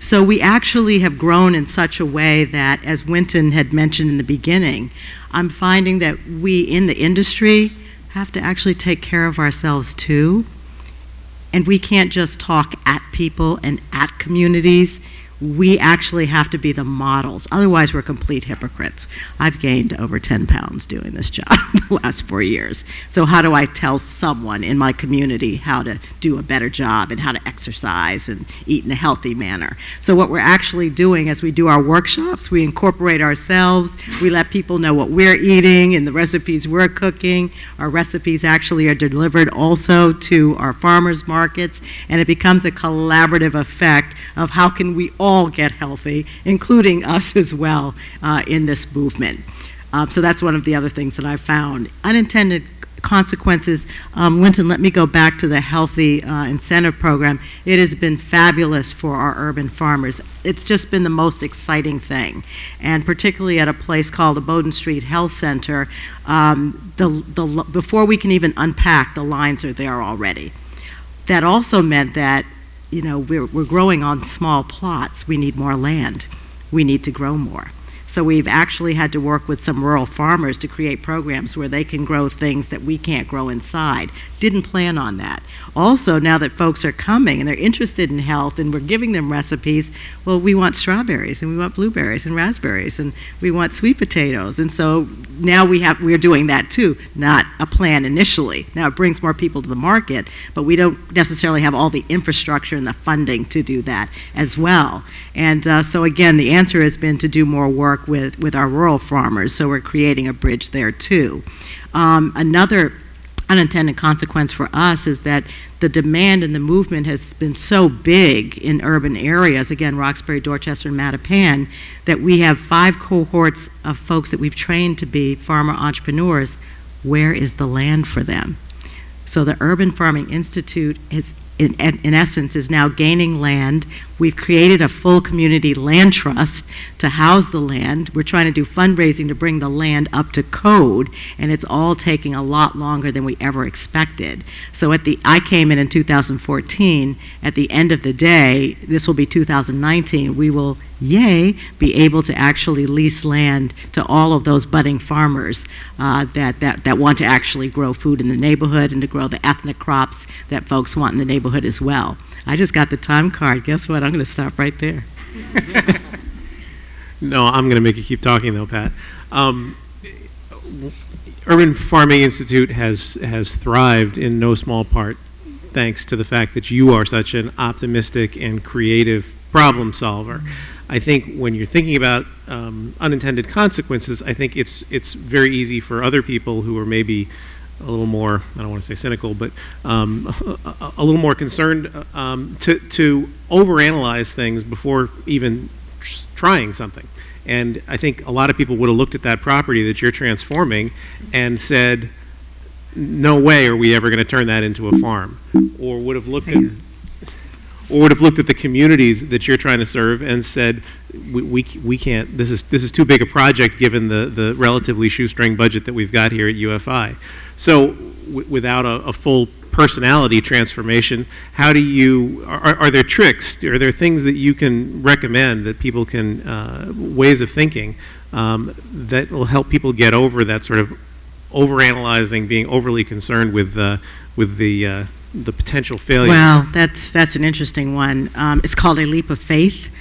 S5: So we actually have grown in such a way that, as Winton had mentioned in the beginning, I'm finding that we in the industry have to actually take care of ourselves too. And we can't just talk at people and at communities. We actually have to be the models. Otherwise, we're complete hypocrites. I've gained over 10 pounds doing this job the last 4 years. So how do I tell someone in my community how to do a better job and how to exercise and eat in a healthy manner? So what we're actually doing as we do our workshops, we incorporate ourselves. We let people know what we're eating and the recipes we're cooking. Our recipes actually are delivered also to our farmers markets, and it becomes a collaborative effect of how can we all get healthy, including us as well in this movement. So that's one of the other things that I found. Unintended consequences, Winton, let me go back to the healthy incentive program. It has been fabulous for our urban farmers. It's just been the most exciting thing. And particularly at a place called the Bowdoin Street Health Center, before we can even unpack, the lines are there already. That also meant that, you know, we're growing on small plots. We need more land. We need to grow more. So we've actually had to work with some rural farmers to create programs where they can grow things that we can't grow inside. Didn't plan on that. Also, now that folks are coming and they're interested in health and we're giving them recipes, well, we want strawberries and we want blueberries and raspberries and we want sweet potatoes. And so now we're doing that too. Not a plan initially. Now it brings more people to the market, but we don't necessarily have all the infrastructure and the funding to do that as well. And so again, the answer has been to do more work with our rural farmers, so we're creating a bridge there too. Another unintended consequence for us is that the demand and the movement has been so big in urban areas, again, Roxbury, Dorchester, and Mattapan, that we have 5 cohorts of folks that we've trained to be farmer entrepreneurs. Where is the land for them? So the Urban Farming Institute is, in essence, is now gaining land. We've created a full community land trust to house the land. We're trying to do fundraising to bring the land up to code, and it's all taking a lot longer than we ever expected. So I came in 2014. At the end of the day, this will be 2019, we will, yay, be able to actually lease land to all of those budding farmers that want to actually grow food in the neighborhood and to grow the ethnic crops that folks want in the neighborhood as well. I just got the time card. Guess what? I'm going to stop right there.
S1: No, I'm going to make you keep talking, though, Pat. Urban Farming Institute has thrived in no small part thanks to the fact that you are such an optimistic and creative problem solver. I think when you're thinking about unintended consequences, I think it's very easy for other people who are maybe little more, I don't want to say cynical, but a little more concerned to overanalyze things before even trying something. And I think a lot of people would have looked at that property that you're transforming and said, no way are we ever going to turn that into a farm, or would have looked at the communities that you're trying to serve and said, we can't, this is too big a project given the relatively shoestring budget that we've got here at UFI. So without a full personality transformation, how do you, are there tricks, are there things that you can recommend that people can, ways of thinking that will help people get over that sort of overanalyzing, being overly concerned with the potential failures?
S5: Well, that's an interesting one. It's called a leap of faith.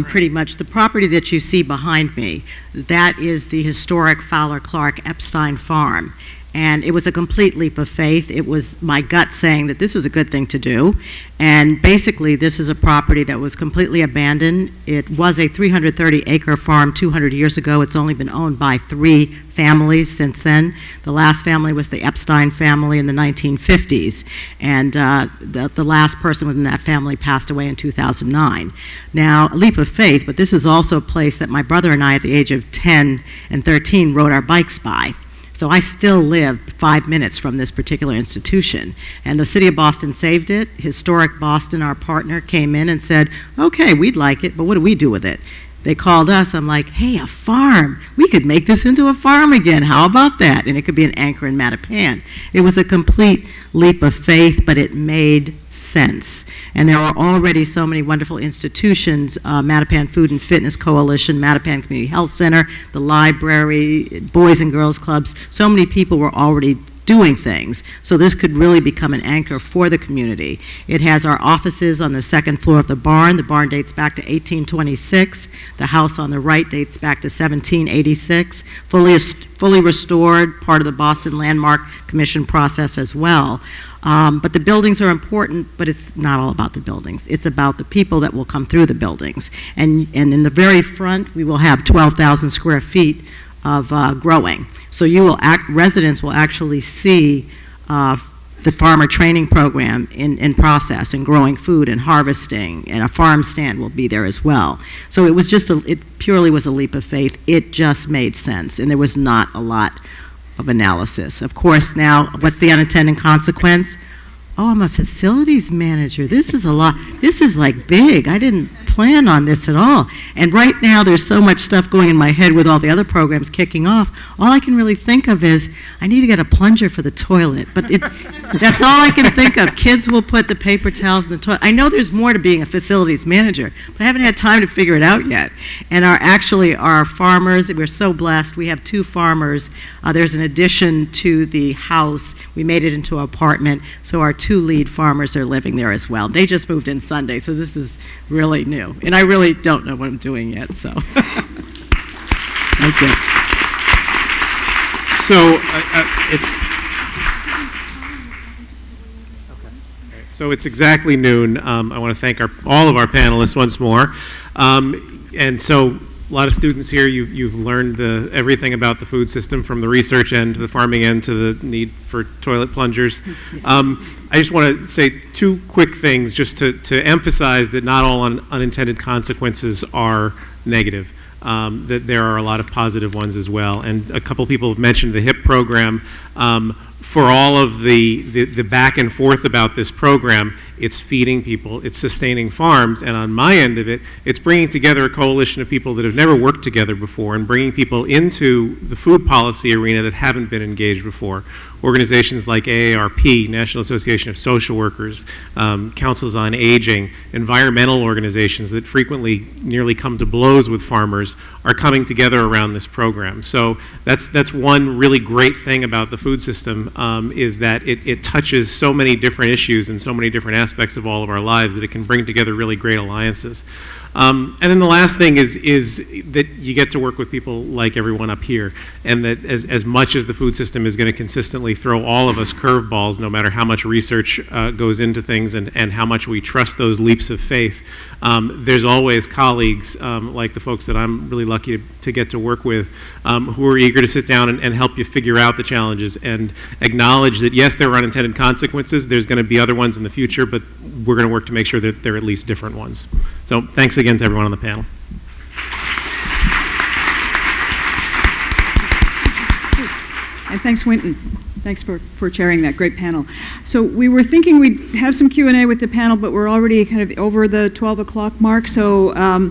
S5: Pretty much the property that you see behind me, that is the historic Fowler Clark Epstein Farm. And it was a complete leap of faith. It was my gut saying that this is a good thing to do. And basically, this is a property that was completely abandoned. It was a 330-acre farm 200 years ago. It's only been owned by 3 families since then. The last family was the Epstein family in the 1950s. And the last person within that family passed away in 2009. Now, a leap of faith, but this is also a place that my brother and I, at the age of 10 and 13, rode our bikes by. So I still live 5 minutes from this particular institution. And the city of Boston saved it. Historic Boston, our partner, came in and said, okay, we'd like it, but what do we do with it? They called us. I'm like, hey, a farm. We could make this into a farm again. How about that? And it could be an anchor in Mattapan. It was a complete leap of faith, but it made sense. And there are already so many wonderful institutions, Mattapan Food and Fitness Coalition, Mattapan Community Health Center, the library, Boys and Girls Clubs. So many people were already doing things. So this could really become an anchor for the community. It has our offices on the 2nd floor of the barn. The barn dates back to 1826. The house on the right dates back to 1786. Fully restored, part of the Boston Landmark Commission process as well. But the buildings are important, but it's not all about the buildings. It's about the people that will come through the buildings. And in the very front, we will have 12,000 square feet of growing. So residents will actually see the farmer training program in process and growing food and harvesting, and a farm stand will be there as well. So it was just it purely was a leap of faith. It just made sense, and there was not a lot of analysis. Of course, now what's the unintended consequence? Oh, I'm a facilities manager. This is a lot. This is like big. I didn't plan on this at all. And right now there's so much stuff going in my head with all the other programs kicking off. All I can really think of is I need to get a plunger for the toilet. But that's all I can think of. Kids will put the paper towels in the toilet. I know there's more to being a facilities manager, but I haven't had time to figure it out yet. And our farmers, we're so blessed. We have 2 farmers. There's an addition to the house. We made it into an apartment, so our 2 lead farmers are living there as well. They just moved in Sunday, so this is really new. And I really don't know what I'm doing yet, so. Okay.
S1: So it's exactly noon. I want to thank all of our panelists once more. And so a lot of students here, you've learned everything about the food system, from the research end to the farming end to the need for toilet plungers. I just want to say 2 quick things just to emphasize that not all unintended consequences are negative. That there are a lot of positive ones as well. And a couple people have mentioned the HIP program. For all of the back and forth about this program, it's feeding people, it's sustaining farms, and on my end of it, it's bringing together a coalition of people that have never worked together before and bringing people into the food policy arena that haven't been engaged before. Organizations like AARP, National Association of Social Workers, Councils on Aging, environmental organizations that frequently nearly come to blows with farmers are coming together around this program. So that's one really great thing about the food system, is that it touches so many different issues and so many different aspects of all of our lives that it can bring together really great alliances. And then the last thing is that you get to work with people like everyone up here, and that as much as the food system is going to consistently throw all of us curveballs, no matter how much research goes into things and how much we trust those leaps of faith, there's always colleagues like the folks that I'm really lucky to get to work with who are eager to sit down and help you figure out the challenges and acknowledge that, yes, there are unintended consequences, there's going to be other ones in the future, but we're going to work to make sure that there are at least different ones. So thanks again to everyone on the panel.
S6: And thanks, Winton. Thanks for chairing that great panel. So we were thinking we'd have some Q&A with the panel, but we're already kind of over the 12 o'clock mark. So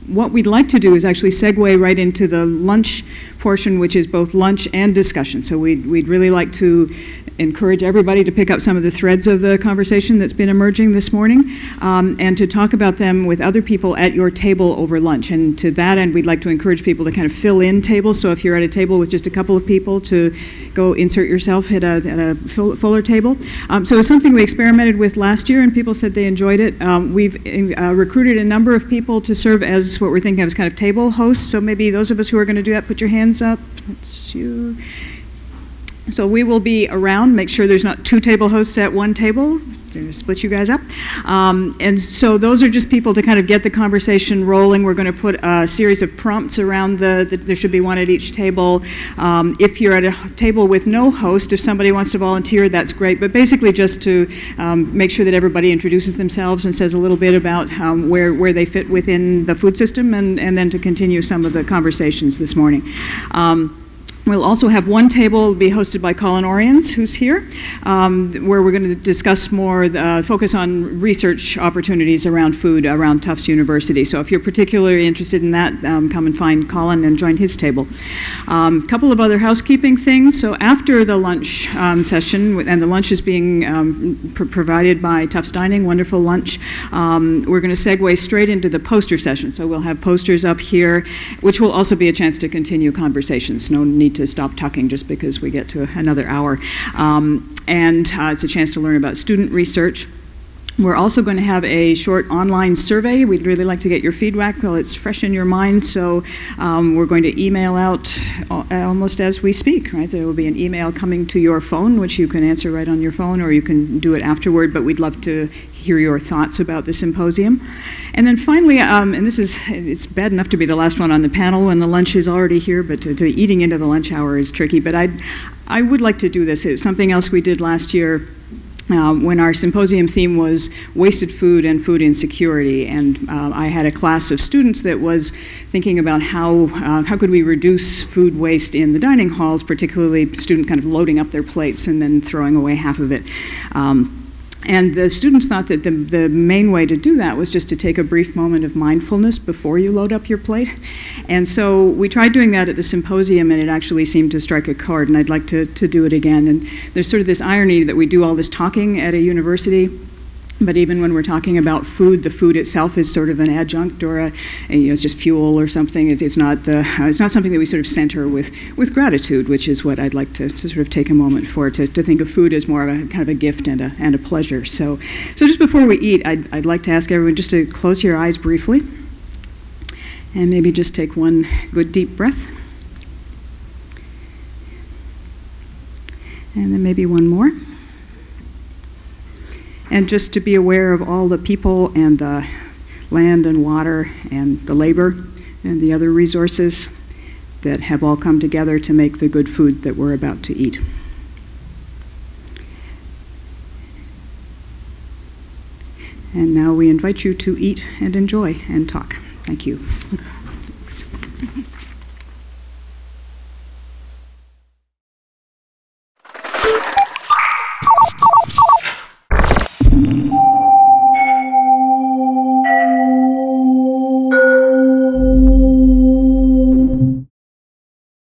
S6: what we'd like to do is actually segue right into the lunch portion, which is both lunch and discussion. So we'd really like to encourage everybody to pick up some of the threads of the conversation that's been emerging this morning, and to talk about them with other people at your table over lunch. And to that end, we'd like to encourage people to kind of fill in tables. So if you're at a table with just a couple of people, to go insert yourself at a fuller table. So it's something we experimented with last year, and people said they enjoyed it. We've recruited a number of people to serve as what we're thinking of as kind of table hosts. So maybe those of us who are going to do that, put your hands up. That's you. So we will be around, make sure there's not two table hosts at one table, to split you guys up. And so those are just people to kind of get the conversation rolling. We're going to put a series of prompts around there should be one at each table. If you're at a table with no host, if somebody wants to volunteer, that's great. But basically just to make sure that everybody introduces themselves and says a little bit about where they fit within the food system, and then to continue some of the conversations this morning. We'll also have one table be hosted by Colin Oriens, who's here, where we're going to discuss more, focus on research opportunities around food around Tufts University. So if you're particularly interested in that, come and find Colin and join his table. A couple of other housekeeping things. So after the lunch session, and the lunch is being provided by Tufts Dining, wonderful lunch, we're going to segue straight into the poster session. So we'll have posters up here, which will also be a chance to continue conversations. No need to stop talking just because we get to another hour. It's a chance to learn about student research. We're also going to have a short online survey. We'd really like to get your feedback while it's fresh in your mind, so we're going to email out almost as we speak, right? There will be an email coming to your phone, which you can answer right on your phone, or you can do it afterward, but we'd love to hear your thoughts about the symposium. And then finally, and it's bad enough to be the last one on the panel when the lunch is already here, but to eating into the lunch hour is tricky, but I would like to do this. It was something else we did last year. When our symposium theme was wasted food and food insecurity, and I had a class of students that was thinking about how could we reduce food waste in the dining halls, particularly students kind of loading up their plates and then throwing away half of it. And the students thought that the main way to do that was just to take a brief moment of mindfulness before you load up your plate. And so we tried doing that at the symposium, and it actually seemed to strike a chord, and I'd like to do it again. And there's sort of this irony that we do all this talking at a university, but even when we're talking about food, the food itself is sort of an adjunct, or it's just fuel or something. It's not something that we sort of center with gratitude, which is what I'd like to sort of take a moment for, to think of food as more of a kind of a gift and a pleasure. So just before we eat, I'd like to ask everyone just to close your eyes briefly, and maybe just take one good deep breath, and then maybe one more. And just to be aware of all the people and the land and water and the labor and the other resources that have all come together to make the good food that we're about to eat. And now we invite you to eat and enjoy and talk. Thank you.